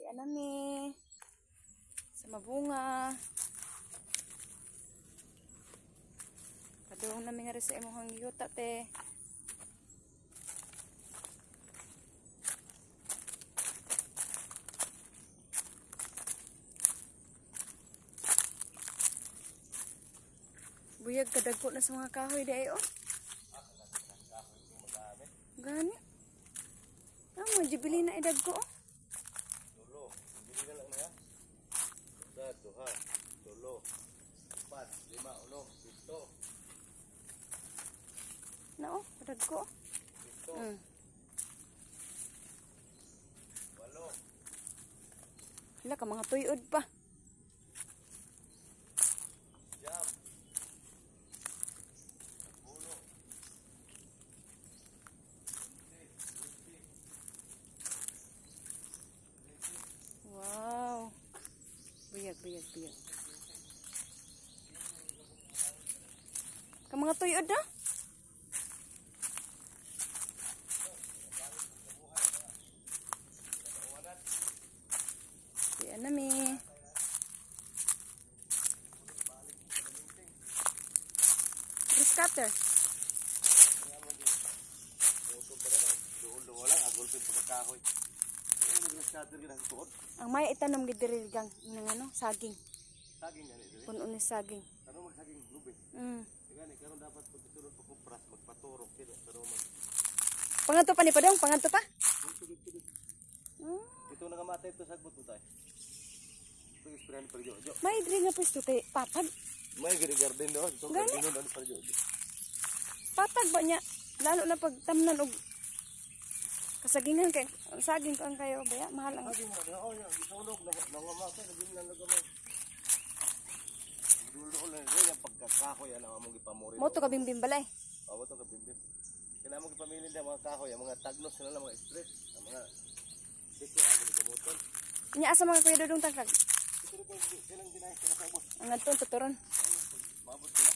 Anami sa mabunga. Padung nami nga rin sa imuhang yuta te. Buyag kadagpo na sa mga kahoy di oh. Gani. Amo jibili na idagko oh. Tulo, hindi na lang na. Sa duha, tulo, 4, 5, 6, 7. Na oh, kadagko. 8. 8. Hala ka mga tuyod pa. Jam. 10. Wow. Buyag. Ka mga tuyod na? Si Anami. Scatter. Doon lang, agol pa pagkakahoy. Scatter ka ng tuod. Ang may itanom gidiri gang ng ano, saging. Saging gani dili. Puno ni saging. Karon magsaging lube. Gani karon dapat pagtulog pa kupras magpaturok kini pero Pangadto pa ni padong, pangadto pa? ito nakamatay ito sagbot mo tayo. Ito isprayan pa jo. May diri nga pwesto kay patag. May garden doon. Ito garden doon pa jo. Patag ba niya? Lalo na pag tamnan og kasagingan kay saging ko ang kayo baya mahal ang. Saging mo na nya gisunog nangamatay naging lang gamay. Dulo lang yung pagkakahoy ana mo gipamori. Mo to kabimbim balay. Oo to kabimbim. Kaya mo gipamili ng mga kahoy, ang mga tagnos sila lang mga stress, ang mga dito ang mga gumuton. Nya asa mga kuya dudong tagkag. Ito ko silang ginay sila sa ubos. Ang adton tuturon. Maabot sila.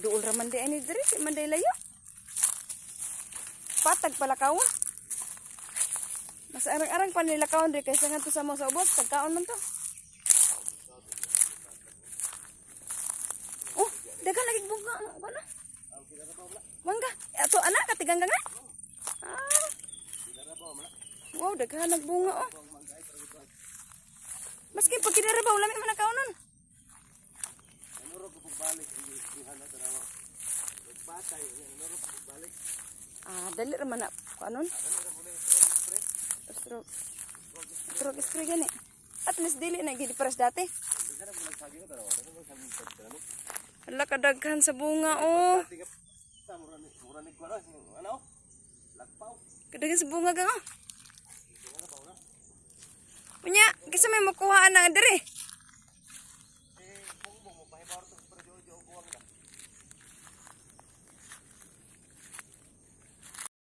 Duol ra man di ani diri, di man day layo. Patag pala kawon. Mas arang-arang pa nila kawon di kaysa ngadto sa mo sa ubos, pagkaon man to. Oh, dagan lagi bunga ano na. Mangga, ato anak katigang nga. Ah. Wow, daghan nagbunga oh. Maski pag kinarabaw lami man nakaunon. Ano ko pagbalik ihan na tanaw. Pagpatay, ano ko pagbalik. Ah, dali ra man na kanon. Stroke spray gani. At least dili na gid press dati. Hala kadaghan sa bunga oh. Kadaghan sa bunga gang oh. Punya, kisa may makuhaan na diri.